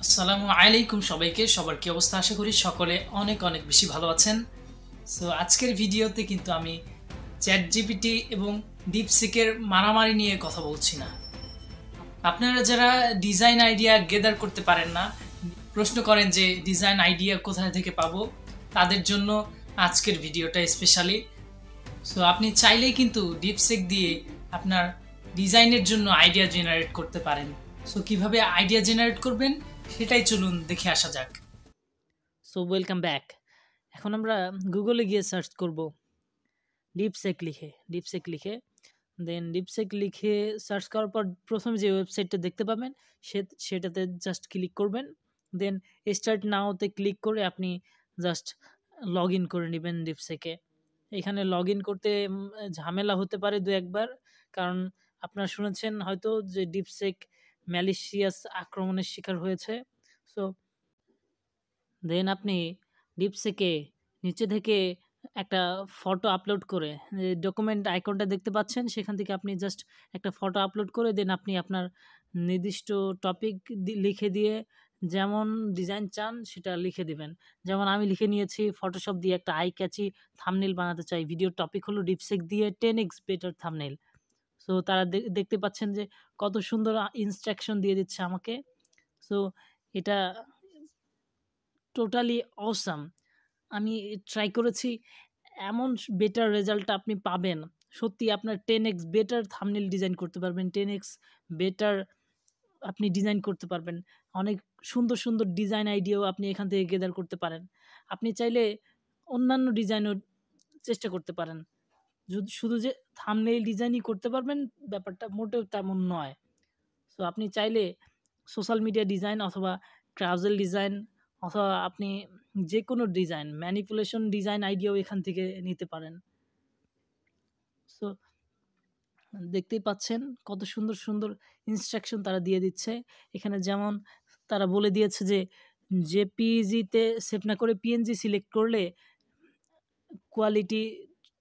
আসসালামু আলাইকুম সবাইকে। সবার কি অবস্থা? আশা করি সকলে অনেক অনেক বেশি ভালো আছেন। সো আজকের ভিডিওতে কিন্তু আমি চ্যাট জিপিটি এবং ডিপসিকের মারামারি নিয়ে কথা বলছি না। আপনারা যারা ডিজাইন আইডিয়া গেদার করতে পারেন না, প্রশ্ন করেন যে ডিজাইন আইডিয়া কোথায় থেকে পাবো, তাদের জন্য আজকের ভিডিওটা স্পেশালি। সো আপনি চাইলেই কিন্তু ডিপসিক দিয়ে আপনার ডিজাইনের জন্য আইডিয়া জেনারেট করতে পারেন। সো কিভাবে আইডিয়া জেনারেট করবেন সেটাই চলুন দেখে আসা যাক। So welcome back. এখন আমরা গুগলে গিয়ে সার্চ করব ডিপসেক লিখে দেন ডিপসেক লিখে সার্চ করার পর প্রথম যে ওয়েবসাইটটা দেখতে পাবেন সেটাতে জাস্ট ক্লিক করবেন। দেন স্টার্ট নাওতে ক্লিক করে আপনি জাস্ট লগ ইন করে নেবেন ডিপসেকে। এখানে লগ ইন করতে ঝামেলা হতে পারে দু একবার, কারণ আপনারা শুনেছেন হয়তো যে ডিপসেক ম্যালিশিয়াস আক্রমণের শিকার হয়েছে। সো দেন আপনি ডিপসেকে নিচে থেকে একটা ফটো আপলোড করে, যে ডকুমেন্ট আইকনটা দেখতে পাচ্ছেন সেখান থেকে আপনি জাস্ট একটা ফটো আপলোড করে দেন আপনি আপনার নির্দিষ্ট টপিক লিখে দিয়ে যেমন ডিজাইন চান সেটা লিখে দিবেন। যেমন আমি লিখে নিয়েছি ফটোশপ দিয়ে একটা আই ক্যাচি থাম্বনেল বানাতে চাই, ভিডিওর টপিক হলো ডিপসেক দিয়ে 10x বেটার থাম্বনেল। সো তারা দেখতে পাচ্ছেন যে কত সুন্দর ইনস্ট্রাকশন দিয়ে দিচ্ছে আমাকে। সো এটা টোটালি অসাম। আমি ট্রাই করেছি, এমন বেটার রেজাল্ট আপনি পাবেন। সত্যি আপনার 10x বেটার থাম্বনেল ডিজাইন করতে পারবেন, 10x বেটার আপনি ডিজাইন করতে পারবেন। অনেক সুন্দর সুন্দর ডিজাইন আইডিয়াও আপনি এখান থেকে গেদার করতে পারেন। আপনি চাইলে অন্যান্য ডিজাইনও চেষ্টা করতে পারেন। শুধু যে থাম্বনেল ডিজাইনই করতে পারবেন ব্যাপারটা মোটেও তেমন নয়। সো আপনি চাইলে সোশ্যাল মিডিয়া ডিজাইন অথবা ট্রাভেল ডিজাইন অথবা আপনি যে কোনো ডিজাইন, ম্যানিপুলেশন ডিজাইন আইডিয়াও এখান থেকে নিতে পারেন। সো দেখতেই পাচ্ছেন কত সুন্দর সুন্দর ইনস্ট্রাকশন তারা দিয়ে দিচ্ছে এখানে। যেমন তারা বলে দিয়েছে যে জেপিইজিতে সেভ না করে পিএনজি সিলেক্ট করলে কোয়ালিটি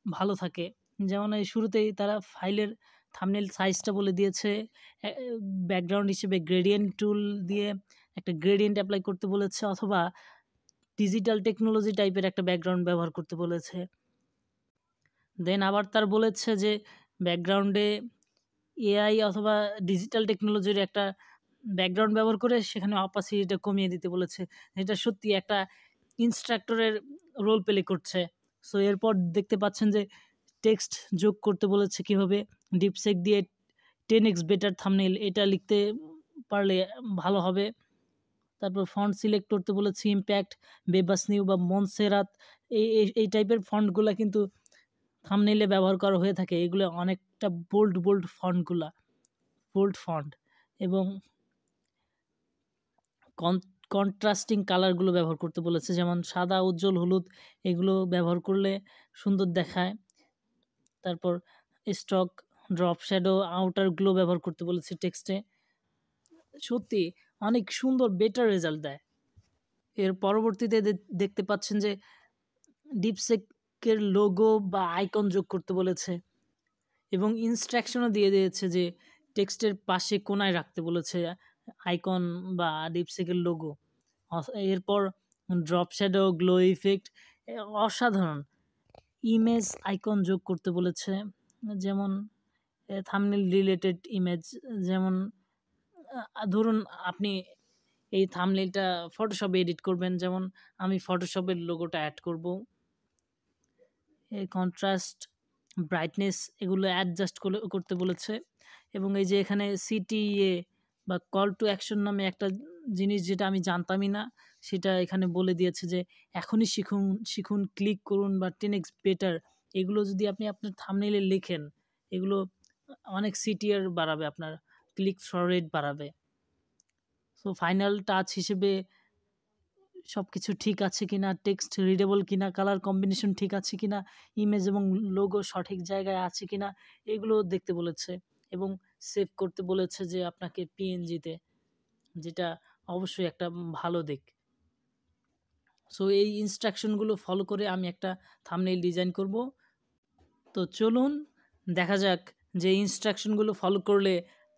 ভালো থাকে। যেমন এই শুরুতেই তারা ফাইলের থাম্বনেল সাইজটা বলে দিয়েছে। ব্যাকগ্রাউন্ড হিসেবে গ্রেডিয়েন্ট টুল দিয়ে একটা গ্রেডিয়েন্ট অ্যাপ্লাই করতে বলেছে, অথবা ডিজিটাল টেকনোলজি টাইপের একটা ব্যাকগ্রাউন্ড ব্যবহার করতে বলেছে। দেন আবার তার বলেছে যে ব্যাকগ্রাউন্ডে এআই অথবা ডিজিটাল টেকনোলজির একটা ব্যাকগ্রাউন্ড ব্যবহার করে সেখানে অপাসিটিটা কমিয়ে দিতে বলেছে। এটা সত্যি একটা ইনস্ট্রাক্টরের রোল প্লে করছে। সো এরপর দেখতে পাচ্ছেন যে টেক্সট যোগ করতে বলেছে কিভাবে, ডিপসেক দিয়ে 10x বেটার থাম্বনেল এটা লিখতে পারলে ভালো হবে। তারপর ফন্ট সিলেক্ট করতে বলেছি ইম্প্যাক্ট, বেবাস নিউ বা মনসেরাত, এই টাইপের ফন্টগুলা কিন্তু থাম্বনেইলে ব্যবহার করা হয়ে থাকে। এগুলো অনেকটা বোল্ড ফন্টগুলা, বোল্ড ফন্ট, এবং কন্ট্রাস্টিং কালারগুলো ব্যবহার করতে বলেছে, যেমন সাদা, উজ্জ্বল, হলুদ, এগুলো ব্যবহার করলে সুন্দর দেখায়। তারপর stock, drop shadow, outer glow ব্যবহার করতে বলেছে টেক্সটে। সত্যি অনেক সুন্দর বেটার রেজাল্ট দেয়। এর পরবর্তীতে দেখতে পাচ্ছেন যে ডিপসেকের লোগো বা আইকন যোগ করতে বলেছে এবং ইনস্ট্রাকশনও দিয়ে দিয়েছে যে টেক্সটের পাশে কোনায় রাখতে বলেছে আইকন বা ডিপসেকের লোগো। এরপর ড্রপ শ্যাডো, গ্লো ইফেক্ট, অসাধারণ ইমেজ আইকন যোগ করতে বলেছে, যেমন থাম্বনেল রিলেটেড ইমেজ। যেমন ধরুন আপনি এই থাম্বনেলটা ফটোশপে এডিট করবেন, যেমন আমি ফটোশপের লোগোটা অ্যাড করব। এই কন্ট্রাস্ট, ব্রাইটনেস এগুলো অ্যাডজাস্ট করতে বলেছে। এবং এই যে এখানে সিটিএ বা কল টু অ্যাকশন নামে একটা জিনিস যেটা আমি জানতামই না, সেটা এখানে বলে দিয়েছে যে এখনই শিখুন, ক্লিক করুন বা 10x বেটার। এগুলো যদি আপনি আপনার থাম্বনেইলে লেখেন, এগুলো অনেক সিটিআর বাড়াবে, আপনার ক্লিক থ্রু রেট বাড়াবে। সো ফাইনাল টাচ হিসেবে সব কিছু ঠিক আছে কিনা, টেক্সট রিডেবল কিনা, কালার কম্বিনেশন ঠিক আছে কিনা, ইমেজ এবং লোগো সঠিক জায়গায় আছে কিনা, এগুলো দেখতে বলেছে। এবং সেভ করতে বলেছে যে আপনাকে পিএনজিতে, যেটা অবশ্যই একটা ভালো দিক। সো এই ইনস্ট্রাকশনগুলো ফলো করে আমি একটা থাম্বনেইল ডিজাইন করব। তো চলুন দেখা যাক যে ইনস্ট্রাকশনগুলো ফলো করলে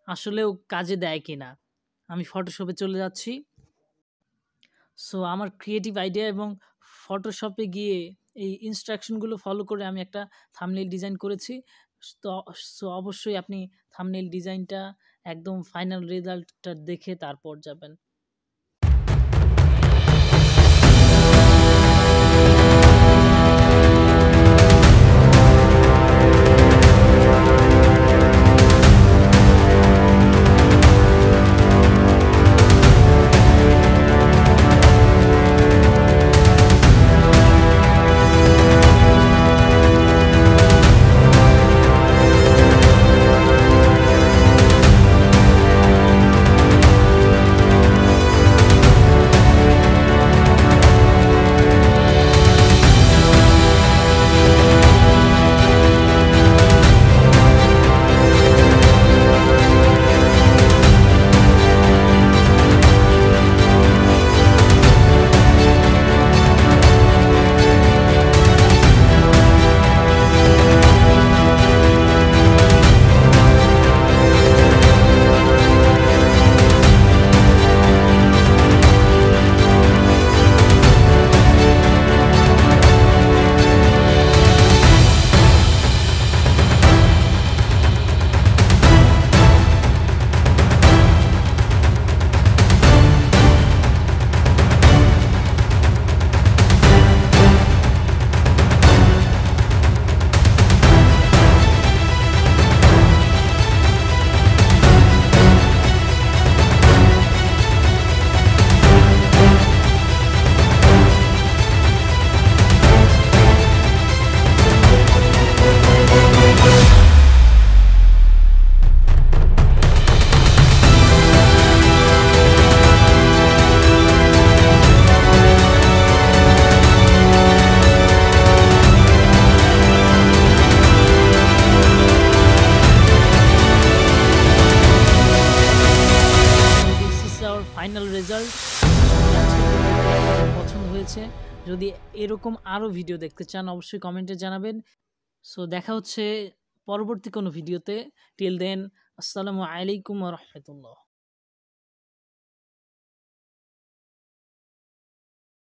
আসলেও কাজে দেয় কিনা। আমি ফটোশপে চলে যাচ্ছি। সো আমার ক্রিয়েটিভ আইডিয়া এবং ফটোশপে গিয়ে এই ইনস্ট্রাকশনগুলো ফলো করে আমি একটা থাম্বনেইল ডিজাইন করেছি। তো সো অবশ্যই আপনি থাম্বনেইল ডিজাইনটা একদম ফাইনাল রেজাল্টটা দেখে তারপর যাবেন। ফাইনাল রেজাল্ট পছন্দ হয়েছে। যদি এরকম আরও ভিডিও দেখতে চান অবশ্যই কমেন্টে জানাবেন। সো দেখা হচ্ছে পরবর্তী কোনো ভিডিওতে। টিল দেন আসসালামু আলাইকুম ওয়া রাহমাতুল্লাহ।